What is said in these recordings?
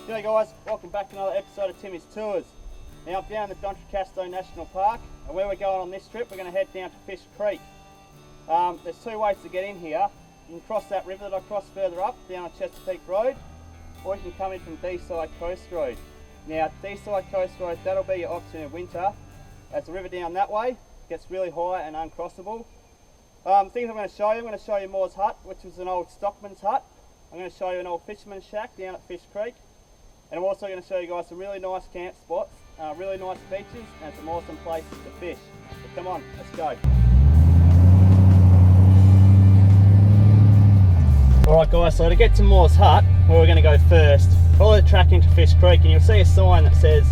G'day guys, welcome back to another episode of Timmy's Tours. Now I'm down at Dontricasto National Park, and where we're going on this trip, we're going to head down to Fish Creek. There's two ways to get in here. You can cross that river that I crossed further up, down on Chesapeake Road, or you can come in from D-Side Coast Road. Now D-Side Coast Road, that'll be your option in winter, as the river down that way gets really high and uncrossable. Things I'm going to show you, I'm going to show you Moore's Hut, which was an old stockman's hut. I'm going to show you an old fisherman's shack down at Fish Creek. And I'm also going to show you guys some really nice camp spots, really nice beaches, and some awesome places to fish. So come on, let's go. Alright guys, so to get to Moore's Hut, where we're going to go first, follow the track into Fish Creek and you'll see a sign that says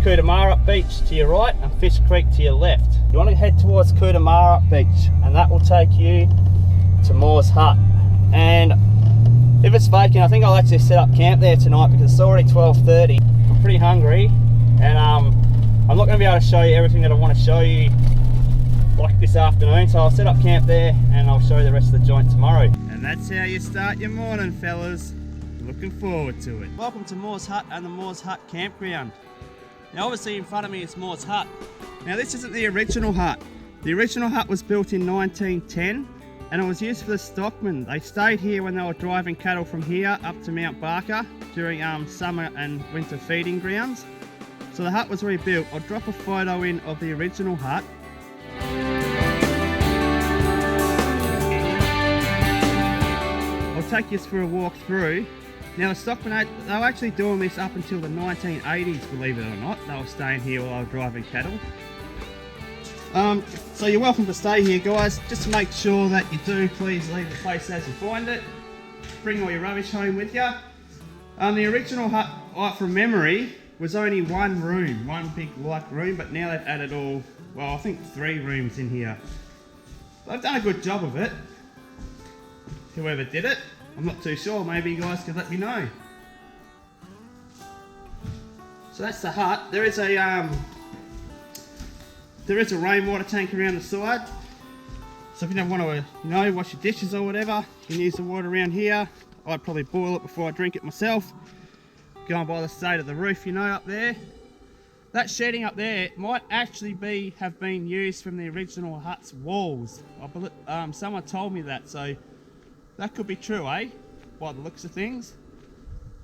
Cootamara Beach to your right and Fish Creek to your left. You want to head towards Cootamara Beach and that will take you to Moore's Hut. And if it's vacant, I think I'll actually set up camp there tonight because it's already 12:30. I'm pretty hungry and I'm not going to be able to show you everything that I want to show you like this afternoon, so I'll set up camp there and I'll show you the rest of the joint tomorrow. And that's how you start your morning, fellas. Looking forward to it. Welcome to Moore's Hut and the Moore's Hut campground. Now obviously in front of me is Moore's Hut. Now this isn't the original hut. The original hut was built in 1910 and it was used for the stockmen. They stayed here when they were driving cattle from here up to Mount Barker during summer and winter feeding grounds. So the hut was rebuilt. I'll drop a photo in of the original hut. I'll take you for a walk through. Now the stockmen, they were actually doing this up until the 1980s, believe it or not. They were staying here while they were driving cattle. So you're welcome to stay here guys. Just to make sure that you do, please leave the place as you find it. Bring all your rubbish home with you. The original hut, from memory, was only one room, one big like room, but now they've added all, well I think 3 rooms in here. They've done a good job of it. Whoever did it, I'm not too sure, maybe you guys could let me know. So that's the hut. There is a rainwater tank around the side. So if you don't want to, wash your dishes or whatever, you can use the water around here. I'd probably boil it before I drink it myself. Going by the state of the roof, up there. That sheeting up there might actually have been used from the original hut's walls. I believe, someone told me that, so that could be true, eh? By the looks of things.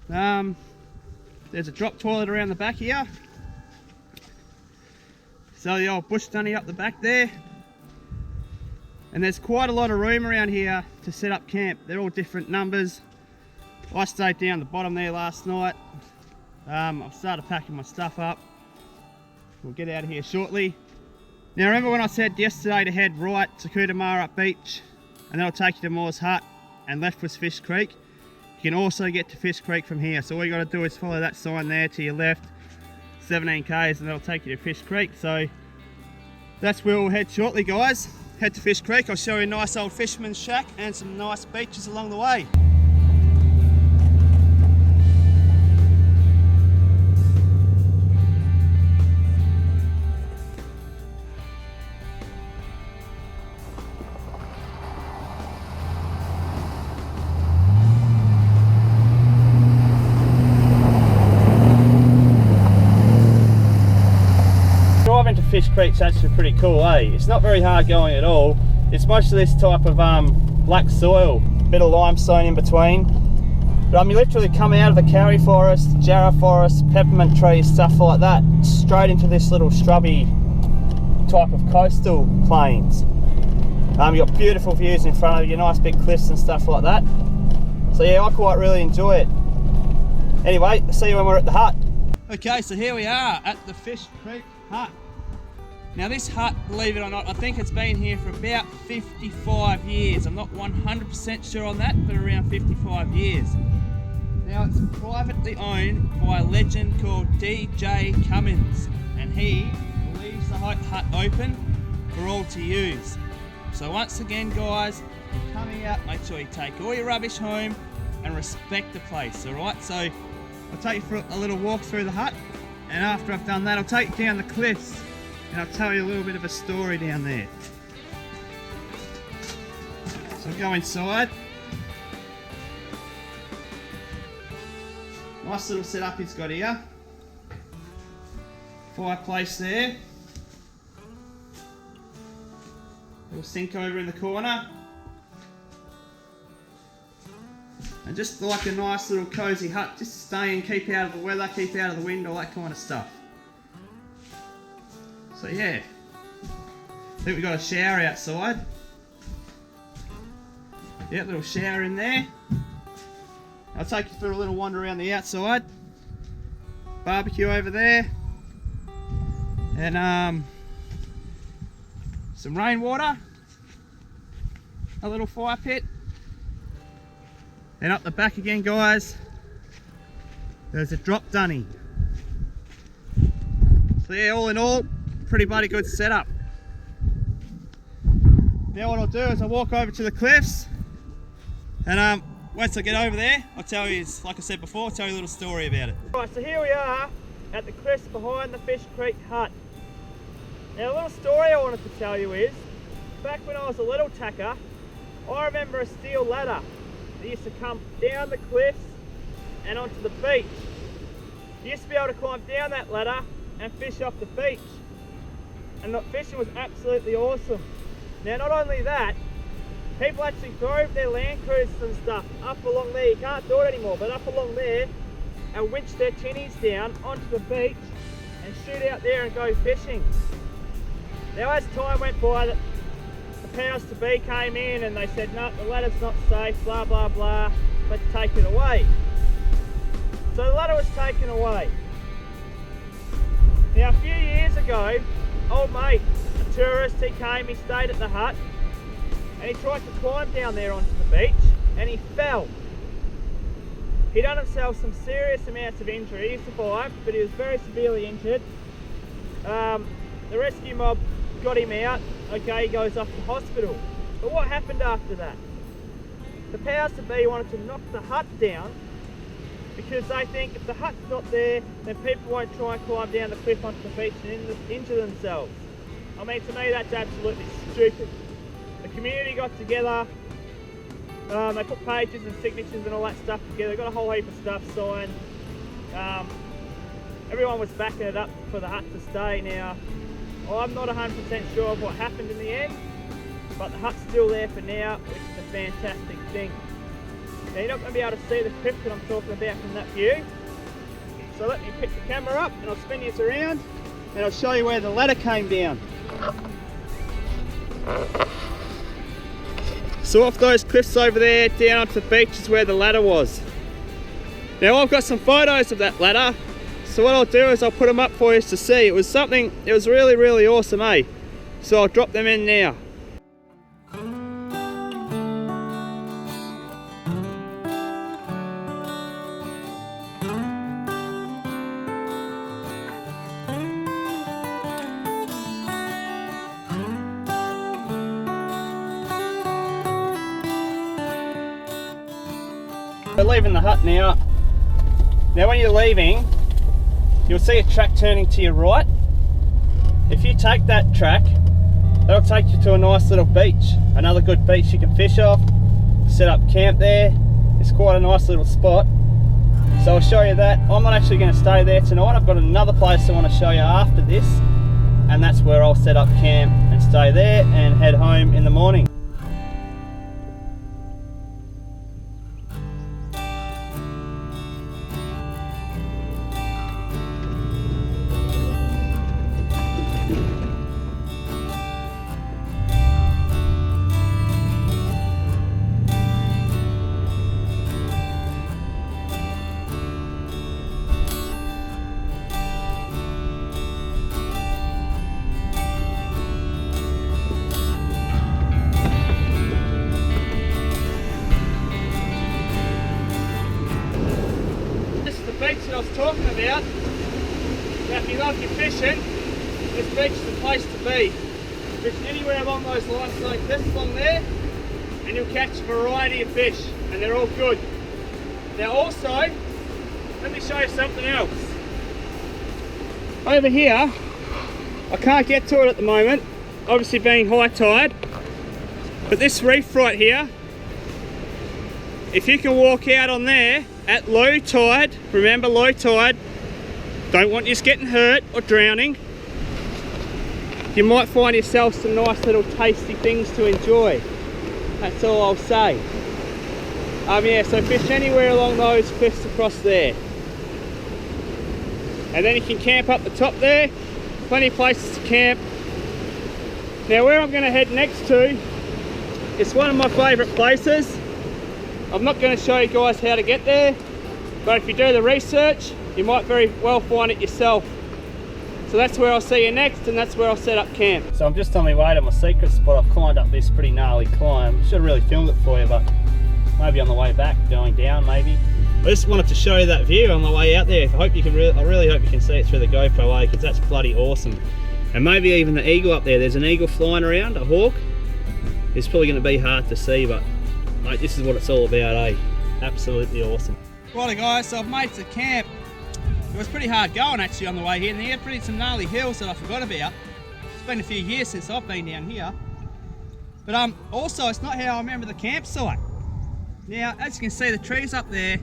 There's a drop toilet around the back here. So the old bush dunny up the back there. And there's quite a lot of room around here to set up camp. They're all different numbers. I stayed down the bottom there last night. I've started packing my stuff up. We'll get out of here shortly. Now remember when I said yesterday to head right to Cootamara Beach and that'll take you to Moore's Hut and left was Fish Creek. You can also get to Fish Creek from here. So all you got to do is follow that sign there to your left. 17 k's and that'll take you to Fish Creek. So that's where we'll head shortly guys. Head to Fish Creek. I'll show you a nice old fisherman's shack and some nice beaches along the way. Fish Creek's actually pretty cool, eh? It's not very hard going at all. It's mostly this type of black soil, bit of limestone in between. But you literally come out of the Karri forest, Jarrah forest, peppermint trees, stuff like that, straight into this little shrubby type of coastal plains. You've got beautiful views in front of you, nice big cliffs and stuff like that. So yeah, I quite really enjoy it. Anyway, see you when we're at the hut. Okay, so here we are at the Fish Creek hut. Now this hut, believe it or not, I think it's been here for about 55 years. I'm not 100% sure on that, but around 55 years. Now it's privately owned by a legend called DJ Cummins, and he leaves the hut open for all to use. So once again guys, you come here, make sure you take all your rubbish home and respect the place, alright? So I'll take you for a little walk through the hut, and after I've done that I'll take you down the cliffs and I'll tell you a little bit of a story down there. So go inside. Nice little setup he's got here. Fireplace there. Little sink over in the corner. And just like a nice little cozy hut, just to stay in, keep out of the weather, keep out of the wind, all that kind of stuff. So yeah, I think we've got a shower outside. Yeah, little shower in there. I'll take you through a little wander around the outside. Barbecue over there. And some rainwater. A little fire pit. Then up the back again, guys, there's a drop dunny. So yeah, all in all, pretty bloody good setup. Now what I'll do is I'll walk over to the cliffs, and once I get over there, I'll tell you, like I said before, I'll tell you a little story about it. Right, so here we are at the cliffs behind the Fish Creek hut. Now a little story I wanted to tell you is, back when I was a little tacker, I remember a steel ladder that used to come down the cliffs and onto the beach. You used to be able to climb down that ladder and fish off the beach. And the fishing was absolutely awesome. Now not only that, people actually drove their Land Cruisers and stuff up along there. You can't do it anymore, but up along there and winch their tinnies down onto the beach and shoot out there and go fishing. Now as time went by, the powers to be came in and they said, no, the ladder's not safe, blah blah blah, let's take it away. So the ladder was taken away. Now a few years ago, old mate, a tourist, he came, he stayed at the hut and he tried to climb down there onto the beach and he fell. He done himself some serious amounts of injury. He survived, but he was very severely injured. The rescue mob got him out. Okay, he goes off to hospital. But what happened after that? The powers to be wanted to knock the hut down because they think if the hut's not there, then people won't try and climb down the cliff onto the beach and injure themselves. I mean, to me, that's absolutely stupid. The community got together, they put pages and signatures and all that stuff together, got a whole heap of stuff signed. Everyone was backing it up for the hut to stay. Now, I'm not 100% sure of what happened in the end, but the hut's still there for now, which is a fantastic thing. Now you're not going to be able to see the cliff that I'm talking about from that view, so let me pick the camera up and I'll spin this around and I'll show you where the ladder came down. So off those cliffs over there, down onto the beach is where the ladder was. Now I've got some photos of that ladder. So what I'll do is I'll put them up for you to see. It was really, really awesome, eh? So I'll drop them in now. We're leaving the hut now. Now when you're leaving, you'll see a track turning to your right. If you take that track, that'll take you to a nice little beach, another good beach you can fish off, set up camp there. It's quite a nice little spot. So I'll show you that. I'm not actually going to stay there tonight. I've got another place I want to show you after this, and that's where I'll set up camp and stay there and head home in the morning. That I was talking about. Now if you love your fishing, this beach is the place to be. Fish anywhere along those lines like this along there and you'll catch a variety of fish and they're all good. Now also, let me show you something else. Over here, I can't get to it at the moment, obviously being high tide, but this reef right here, if you can walk out on there at low tide, remember low tide, don't want you getting hurt or drowning. You might find yourself some nice little tasty things to enjoy. That's all I'll say. Yeah, so fish anywhere along those cliffs across there. And then you can camp up the top there. Plenty of places to camp. Now where I'm going to head next to, it's one of my favourite places. I'm not going to show you guys how to get there, but if you do the research, you might very well find it yourself. So that's where I'll see you next, and that's where I'll set up camp. So I'm just on my way to my secret spot. I've climbed up this pretty gnarly climb. Should have really filmed it for you, but maybe on the way back, going down maybe. I just wanted to show you that view on my way out there. I really hope you can see it through the GoPro, because that's bloody awesome. And maybe even the eagle up there. There's an eagle flying around, a hawk. It's probably going to be hard to see, but mate, this is what it's all about, eh? Absolutely awesome. Righto guys, so I've made it to camp. It was pretty hard going actually on the way here, and there are some gnarly hills that I forgot about. It's been a few years since I've been down here. But also, it's not how I remember the campsite. Now, as you can see, the trees up there,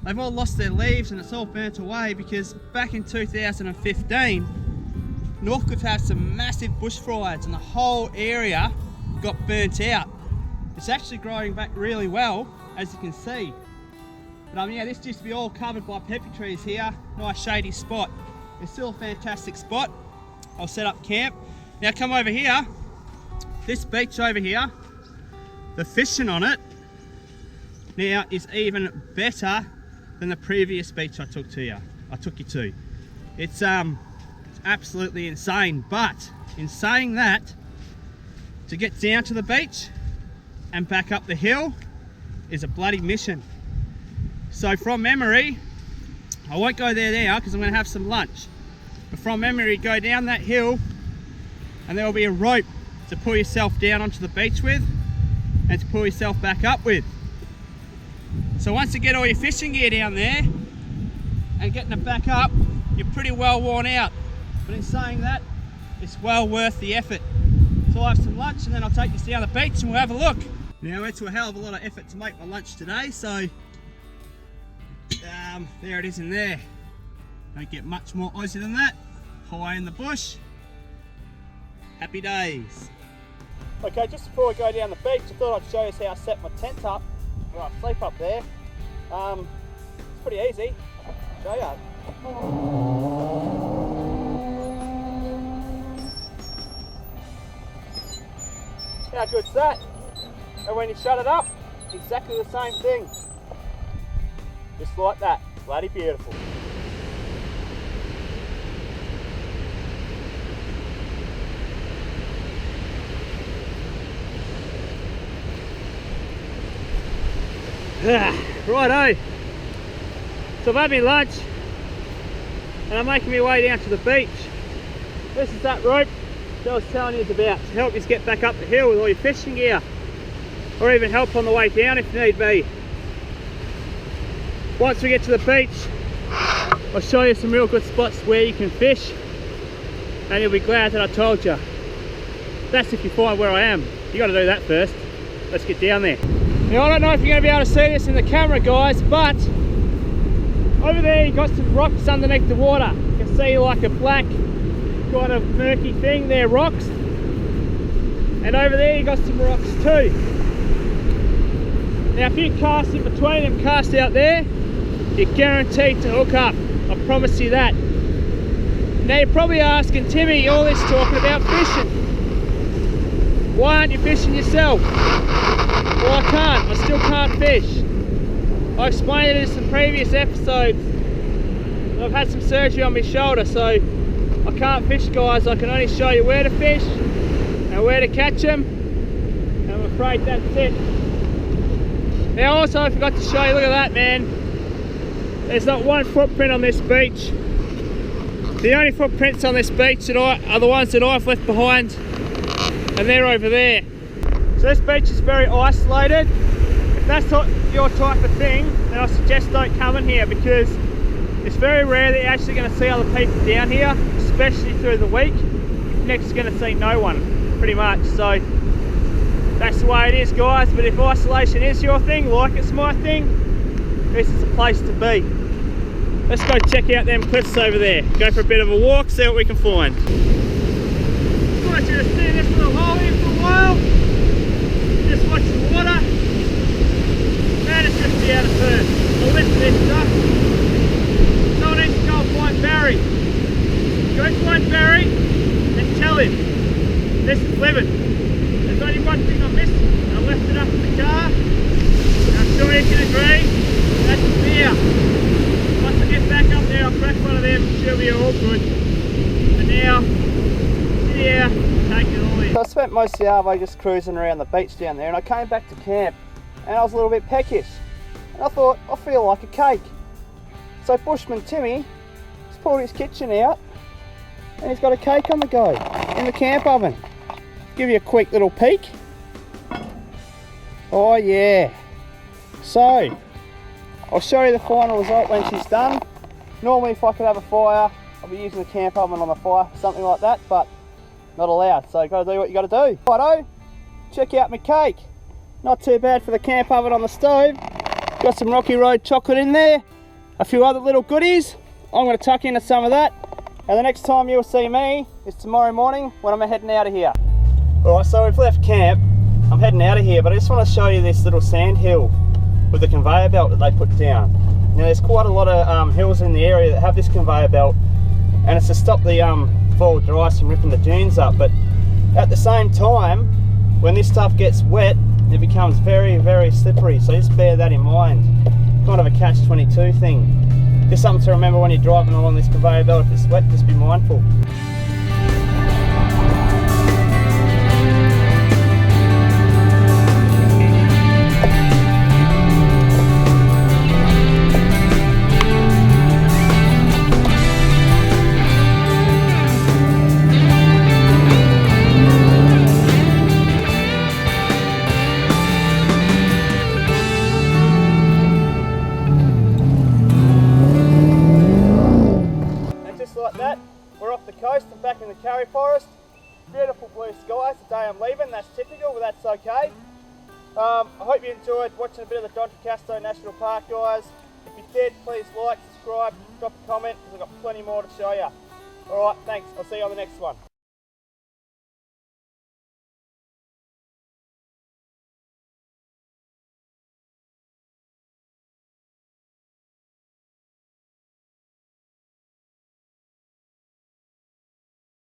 they've all lost their leaves and it's all burnt away, because back in 2015, Northcliffe had some massive bushfires and the whole area got burnt out. It's actually growing back really well, as you can see. But yeah, this used to be all covered by pepper trees here. Nice shady spot. It's still a fantastic spot. I'll set up camp. Now come over here. This beach over here, the fishing on it now is even better than the previous beach I took you to. It's absolutely insane. But in saying that, to get down to the beach and back up the hill is a bloody mission. So from memory, I won't go there now because I'm going to have some lunch. But from memory, go down that hill and there will be a rope to pull yourself down onto the beach with and to pull yourself back up with. So once you get all your fishing gear down there and getting it back up, you're pretty well worn out. But in saying that, it's well worth the effort. So I'll have some lunch and then I'll take you down the beach and we'll have a look. Now it's a hell of a lot of effort to make my lunch today, so there it is in there. Don't get much more Aussie than that. High in the bush. Happy days. Okay, just before we go down the beach, I thought I'd show you how I set my tent up. Where I sleep up there. It's pretty easy. I'll show you. How good's that? And when you shut it up, exactly the same thing. Just like that. Bloody beautiful. Righto. So I've had my lunch and I'm making my way down to the beach. This is that rope that I was telling you about to help you get back up the hill with all your fishing gear, or even help on the way down if need be. Once we get to the beach, I'll show you some real good spots where you can fish, and you'll be glad that I told you. That's if you find where I am. You got to do that first. Let's get down there. Now I don't know if you're going to be able to see this in the camera, guys, but over there you've got some rocks underneath the water. You can see like a black kind of murky thing. They're rocks. And over there you've got some rocks too. Now if you cast in between them, cast out there, you're guaranteed to hook up. I promise you that. Now you're probably asking, Timmy, all this talking about fishing. Why aren't you fishing yourself? Well, I can't. I still can't fish. I explained it in some previous episodes. I've had some surgery on my shoulder, so I can't fish, guys. I can only show you where to fish and where to catch them. And I'm afraid that's it. Now also I forgot to show you, look at that, man. There's not one footprint on this beach. The only footprints on this beach that are the ones that I've left behind, and they're over there. So this beach is very isolated. If that's not your type of thing, then I suggest don't come in here, because it's very rare that you're actually going to see other people down here, especially through the week. You're next going to see no one, pretty much. So that's the way it is, guys. But if isolation is your thing, like it's my thing, this is the place to be. Let's go check out them cliffs over there. Go for a bit of a walk, see what we can find. I want you to see this little hole here for a while. Just watch the water. Man, it's just out of Perth. I'll lift this stuff. Someone needs to go and find Barry. Go find Barry and tell him this is living. There's only one thing I missed. I left it up in the car. And I'm sure you can agree. That's a beer. Once I get back up there, I'll crack one of them. She'll be all good. But now, yeah, take it all in. So I spent most of the arvo just cruising around the beach down there, and I came back to camp and I was a little bit peckish. And I thought, I feel like a cake. So Bushman Timmy has pulled his kitchen out and he's got a cake on the go in the camp oven. Give you a quick little peek. Oh yeah. So, I'll show you the final result when she's done. Normally if I could have a fire, I'll be using the camp oven on the fire, something like that, but not allowed. So you've got to do what you got to do. Righto, check out my cake. Not too bad for the camp oven on the stove. Got some Rocky Road chocolate in there. A few other little goodies. I'm going to tuck into some of that. And the next time you'll see me is tomorrow morning when I'm heading out of here. Alright, so we've left camp. I'm heading out of here, but I just want to show you this little sand hill with the conveyor belt that they put down. Now there's quite a lot of hills in the area that have this conveyor belt, and it's to stop the four-wheel drives from ripping the dunes up. But at the same time, when this stuff gets wet, it becomes very, very slippery. So just bear that in mind. Kind of a catch-22 thing. Just something to remember when you're driving along this conveyor belt. If it's wet, just be mindful. Like that, we're off the coast and back in the Karri Forest. Beautiful blue skies the day I'm leaving. That's typical, but that's okay. I hope you enjoyed watching a bit of the D'Entrecasteaux National Park, guys. If you did, please like, subscribe, drop a comment, because I've got plenty more to show you. Alright, thanks. I'll see you on the next one.